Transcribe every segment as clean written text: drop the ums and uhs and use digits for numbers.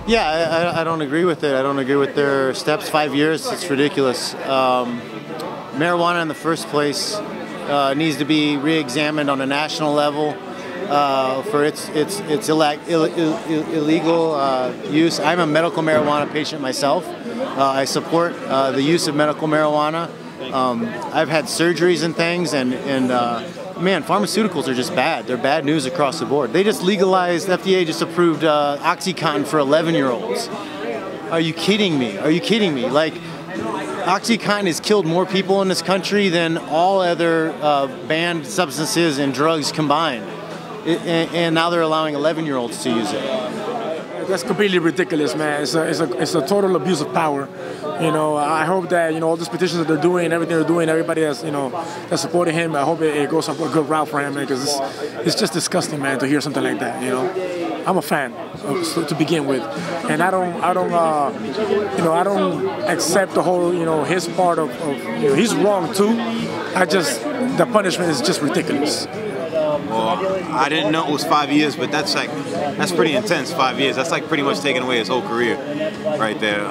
Yeah, I don't agree with it. I don't agree with their steps. 5 years, it's ridiculous. Marijuana in the first place needs to be re-examined on a national level for its illegal use. I'm a medical marijuana patient myself. I support the use of medical marijuana. I've had surgeries and things, and man, pharmaceuticals are just bad. They're bad news across the board. They just legalized, FDA just approved OxyContin for 11-year-olds. Are you kidding me? Are you kidding me? Like, OxyContin has killed more people in this country than all other banned substances and drugs combined. And now they're allowing 11-year-olds to use it. That's completely ridiculous, man. It's a total abuse of power. You know, I hope that, you know, all these petitions that they're doing, everything they're doing, everybody that's, you know, that's supporting him, I hope it goes up a good route for him, man, because it's just disgusting, man, to hear something like that. You know, I'm a fan to begin with, and I don't accept the whole, you know, his part of you know, he's wrong too. The punishment is just ridiculous. Well, I didn't know it was 5 years, but that's pretty intense. 5 years. That's like pretty much taking away his whole career, right there.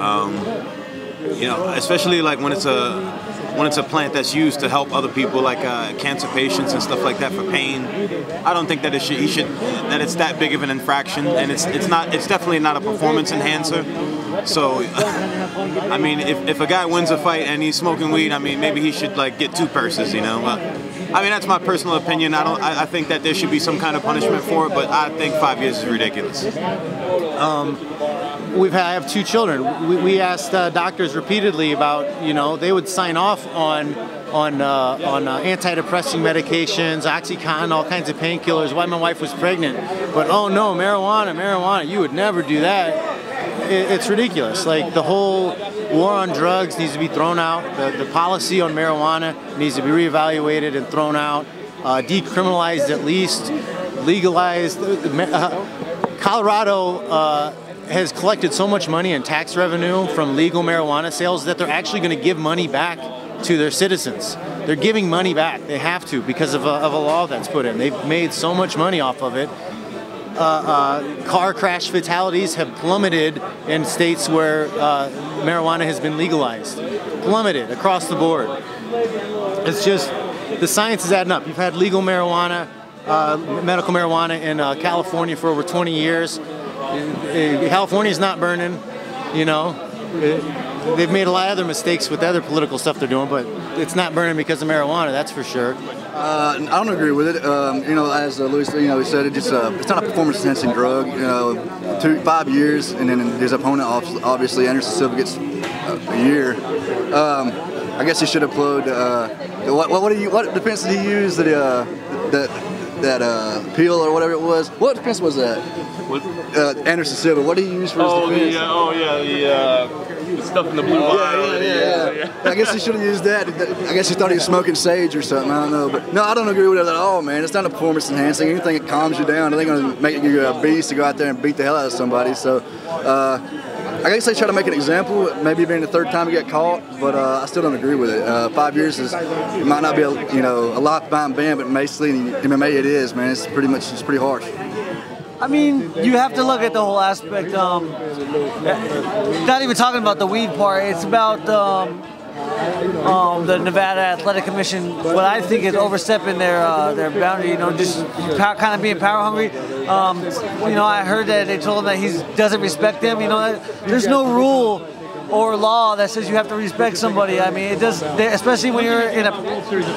You know, especially like when it's a plant that's used to help other people, like cancer patients and stuff like that for pain. I don't think that that it's that big of an infraction, and it's definitely not a performance enhancer. So, I mean, if a guy wins a fight and he's smoking weed, I mean, maybe he should like get 2 purses, you know. I mean, that's my personal opinion. I think that there should be some kind of punishment for it, but I think 5 years is ridiculous. I have 2 children. We asked doctors repeatedly about, you know, they would sign off on antidepressant medications, OxyContin, all kinds of painkillers while my wife was pregnant. But oh no, marijuana, you would never do that. It's ridiculous. Like, the whole war on drugs needs to be thrown out. The policy on marijuana needs to be reevaluated and thrown out. Decriminalized at least, legalized. Colorado has collected so much money in tax revenue from legal marijuana sales that they're actually going to give money back to their citizens. They're giving money back. They have to, because of a law that's put in. They've made so much money off of it. Car crash fatalities have plummeted in states where marijuana has been legalized. Plummeted across the board. It's just, the science is adding up. You've had legal marijuana, medical marijuana in California for over 20 years. California's not burning, you know. They've made a lot of other mistakes with other political stuff they're doing, but it's not burning because of marijuana, that's for sure. I don't agree with it. You know, as Louis, you know, he said, it's not a performance-enhancing drug. You know, 5 years, and then his opponent, obviously, Anderson Silva, gets a year. I guess he should have played. What defense did he use? That peel or whatever it was. What defense was that? Anderson Silva. What did he use for his defense? The stuff in the blue bottle. Yeah. I guess he should have used that. I guess he thought he was smoking sage or something. I don't know. But no, I don't agree with it at all, man. It's not a performance enhancing. Anything that calms you down, it ain't going to make you a beast to go out there and beat the hell out of somebody. So I guess they try to make an example, maybe being the 3rd time he got caught, but I still don't agree with it. 5 years it might not be a lifetime ban, but basically in MMA it is, man. It's pretty harsh. I mean, you have to look at the whole aspect. Not even talking about the weed part. It's about the Nevada Athletic Commission. What I think is overstepping their boundary. You know, just kind of being power hungry. You know, I heard that they told him that he doesn't respect them. You know, there's no rule or law that says you have to respect somebody. I mean, it does, especially when you're in a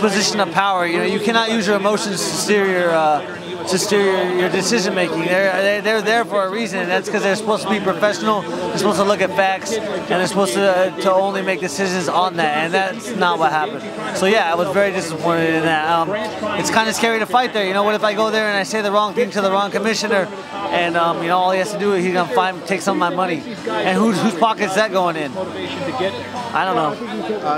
position of power. You know, you cannot use your emotions to steer your decision making. They're there for a reason, and that's because they're supposed to be professional. They're supposed to look at facts, and they're supposed to only make decisions on that, and that's not what happened. So yeah, I was very disappointed in that. It's kind of scary to fight there. You know, what if I go there and I say the wrong thing to the wrong commissioner, and you know, all he has to do is he's gonna take some of my money, and whose pocket is that going in? I don't know.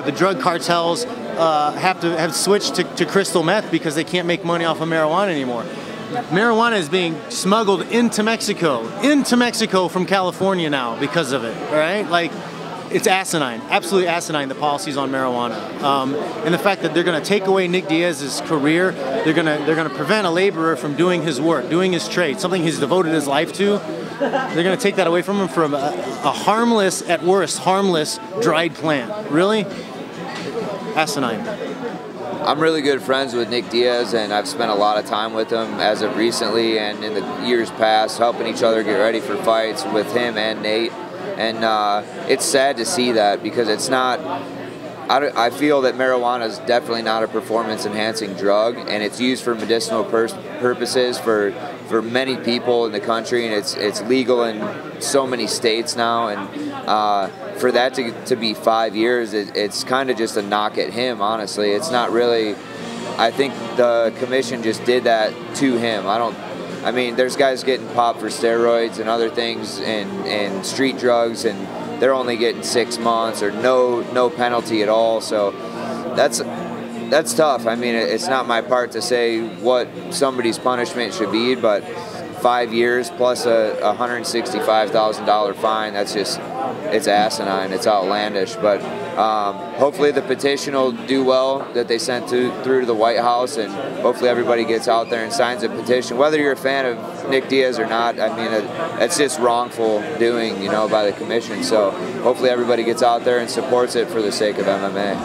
The drug cartels have switched to crystal meth because they can't make money off of marijuana anymore. Marijuana is being smuggled into Mexico from California now because of it, all right? Like, it's asinine, absolutely asinine, the policies on marijuana, and the fact that they're going to take away Nick Diaz's career. They're going to prevent a laborer from doing his work, doing his trade, something he's devoted his life to. They're going to take that away from him from a harmless, at worst, harmless dried plant. Really, asinine. I'm really good friends with Nick Diaz, and I've spent a lot of time with him as of recently and in the years past, helping each other get ready for fights with him and Nate. And it's sad to see that, because it's not. I feel that marijuana is definitely not a performance-enhancing drug, and it's used for medicinal purposes for many people in the country, and it's legal in so many states now. And for that to be 5 years, it's kind of just a knock at him, honestly. It's not really. I think the commission just did that to him. I mean, there's guys getting popped for steroids and other things and street drugs, and they're only getting 6 months or no penalty at all. So that's tough. I mean, it's not my part to say what somebody's punishment should be, but 5 years plus a $165,000 fine, it's asinine, it's outlandish. But hopefully the petition will do well that they sent through to the White House, and hopefully everybody gets out there and signs a petition. Whether you're a fan of Nick Diaz or not, I mean, it's just wrongful doing, by the commission. So hopefully everybody gets out there and supports it for the sake of MMA.